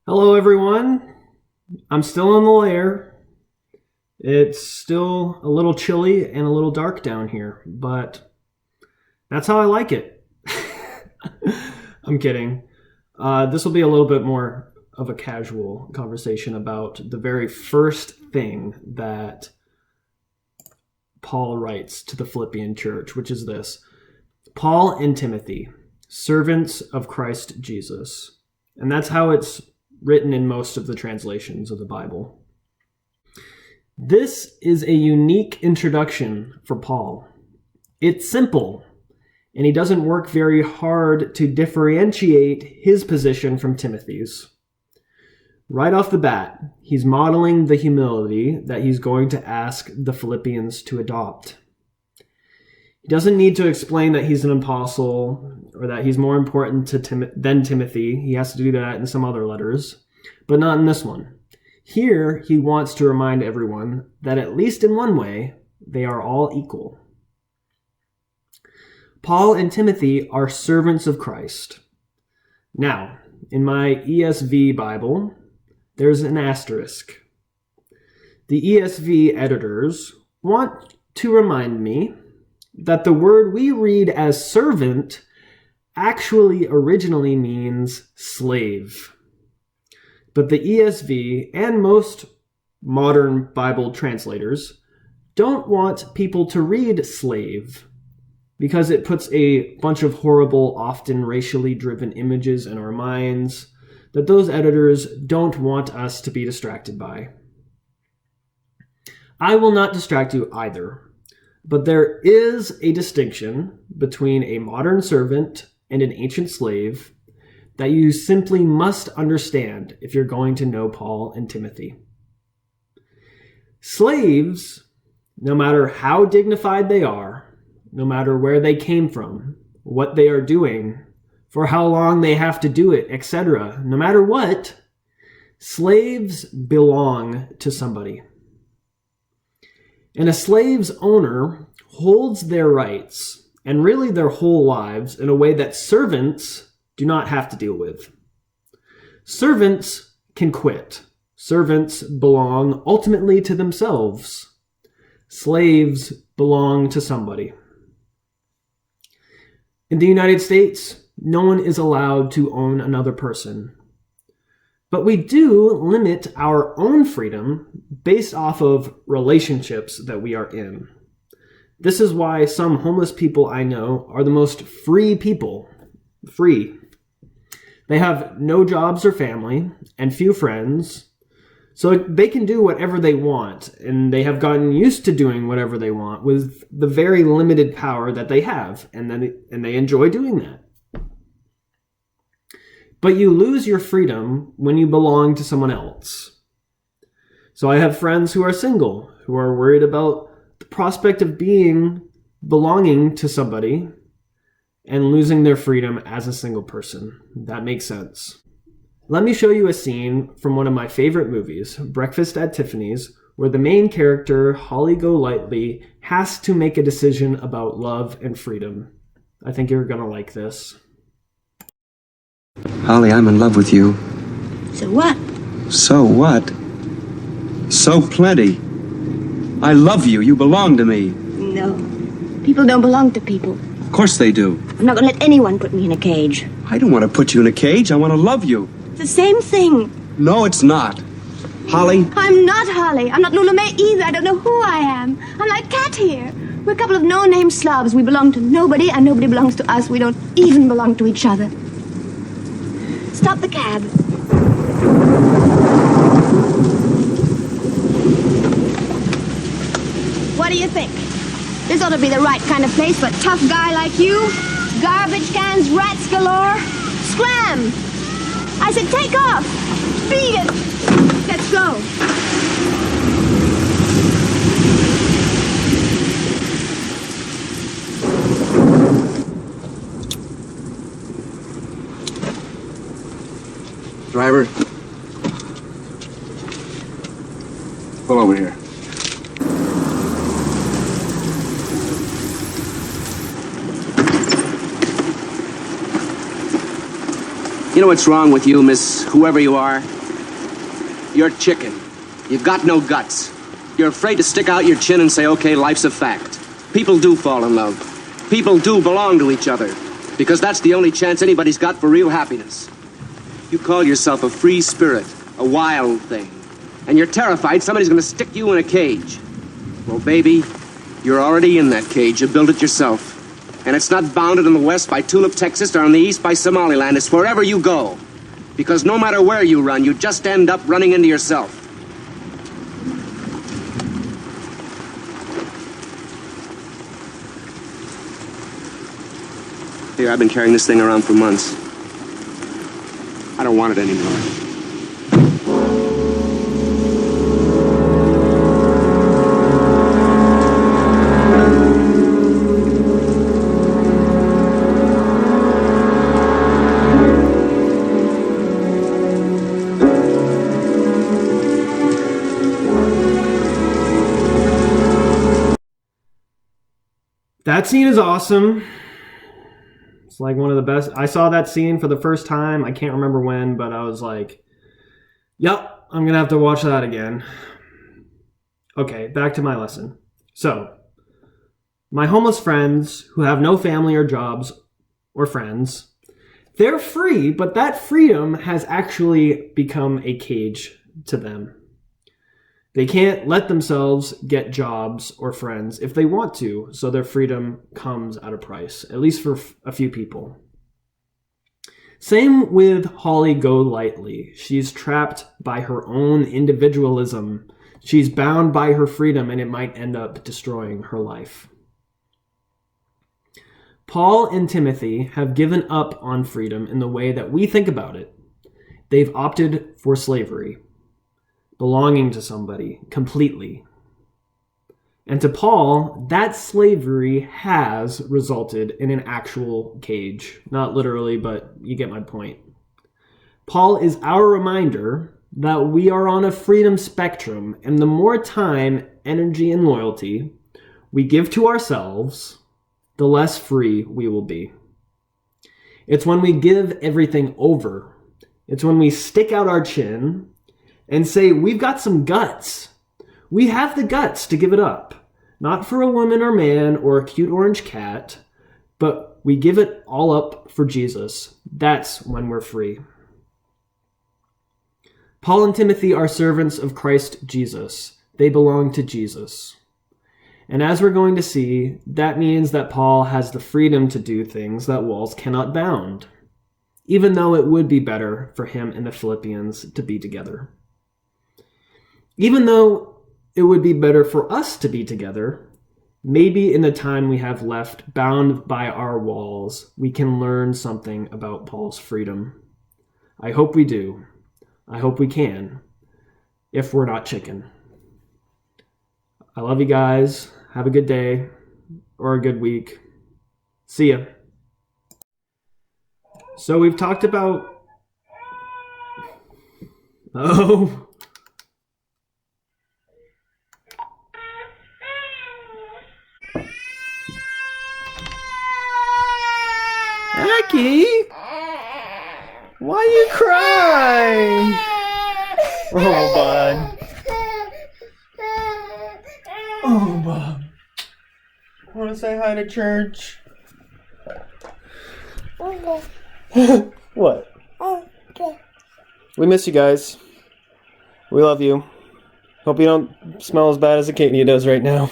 Hello, everyone. I'm still in the lair. It's still a little chilly and a little dark down here, but that's how I like it. I'm kidding. This will be a little bit more of a casual conversation about the very first thing that Paul writes to the Philippian church, which is this: Paul and Timothy, servants of Christ Jesus. And that's how it's written in most of the translations of the Bible. This is a unique introduction for Paul. It's simple, and he doesn't work very hard to differentiate his position from Timothy's. Right off the bat, he's modeling the humility that he's going to ask the Philippians to adopt. He doesn't need to explain that he's an apostle or that he's more important than Timothy. He has to do that in some other letters, but not in this one. Here, he wants to remind everyone that at least in one way, they are all equal. Paul and Timothy are servants of Christ. Now, in my ESV Bible, there's an asterisk. The ESV editors want to remind me that the word we read as servant actually originally means slave. But the ESV and most modern Bible translators don't want people to read slave because it puts a bunch of horrible, often racially driven images in our minds that those editors don't want us to be distracted by. I will not distract you either. But there is a distinction between a modern servant and an ancient slave that you simply must understand if you're going to know Paul and Timothy. Slaves, no matter how dignified they are, no matter where they came from, what they are doing, for how long they have to do it, etc., no matter what, slaves belong to somebody. And a slave's owner holds their rights, and really their whole lives, in a way that servants do not have to deal with. Servants can quit. Servants belong ultimately to themselves. Slaves belong to somebody. In the United States, no one is allowed to own another person. But we do limit our own freedom based off of relationships that we are in. This is why some homeless people I know are the most free people. Free. They have no jobs or family and few friends, so they can do whatever they want, and they have gotten used to doing whatever they want with the very limited power that they have, and they enjoy doing that. But you lose your freedom when you belong to someone else. So I have friends who are single, who are worried about the prospect of belonging to somebody and losing their freedom as a single person. That makes sense. Let me show you a scene from one of my favorite movies, Breakfast at Tiffany's, where the main character, Holly Golightly, has to make a decision about love and freedom. I think you're gonna like this. Holly, I'm in love with you. So what? So what? So plenty. I love you. You belong to me. No. People don't belong to people. Of course they do. I'm not gonna let anyone put me in a cage. I don't want to put you in a cage. I want to love you. It's the same thing. No, it's not. Holly? I'm not Holly. I'm not Luna May either. I don't know who I am. I'm like Cat here. We're a couple of no-name slobs. We belong to nobody, and nobody belongs to us. We don't even belong to each other. Stop the cab. What do you think? This ought to be the right kind of place for a tough guy like you. Garbage cans, rats galore. Scram! I said take off! Beat it! Let's go. Driver. Pull over here. You know what's wrong with you, Miss whoever you are? You're chicken. You've got no guts. You're afraid to stick out your chin and say, okay, life's a fact. People do fall in love. People do belong to each other. Because that's the only chance anybody's got for real happiness. You call yourself a free spirit, a wild thing. And you're terrified somebody's going to stick you in a cage. Well, baby, you're already in that cage. You built it yourself. And it's not bounded in the west by Tulip, Texas, or on the east by Somaliland. It's wherever you go. Because no matter where you run, you just end up running into yourself. Here, I've been carrying this thing around for months. I don't want it anymore. That scene is awesome. It's like one of the best. I saw that scene for the first time. I can't remember when, but I was like, yep, I'm going to have to watch that again. Okay, back to my lesson. So, my homeless friends who have no family or jobs or friends, they're free, but that freedom has actually become a cage to them. They can't let themselves get jobs or friends if they want to, so their freedom comes at a price, at least for a few people. Same with Holly Golightly. She's trapped by her own individualism. She's bound by her freedom, and it might end up destroying her life. Paul and Timothy have given up on freedom in the way that we think about it. They've opted for slavery, belonging to somebody completely. And to Paul, that slavery has resulted in an actual cage. Not literally, but you get my point. Paul is our reminder that we are on a freedom spectrum, and the more time, energy, and loyalty we give to ourselves, the less free we will be. It's when we give everything over. It's when we stick out our chin and say, we've got some guts. We have the guts to give it up. Not for a woman or man or a cute orange cat, but we give it all up for Jesus. That's when we're free. Paul and Timothy are servants of Christ Jesus. They belong to Jesus. And as we're going to see, that means that Paul has the freedom to do things that walls cannot bound, even though it would be better for him and the Philippians to be together. Even though it would be better for us to be together, maybe in the time we have left bound by our walls, we can learn something about Paul's freedom. I hope we do. I hope we can, if we're not chicken. I love you guys. Have a good day or a good week. See ya. So we've talked about... Oh... Aki, why you crying? Oh, bud. Oh, Bob. Want to say hi to church? What? We miss you guys. We love you. Hope you don't smell as bad as Acadia does right now.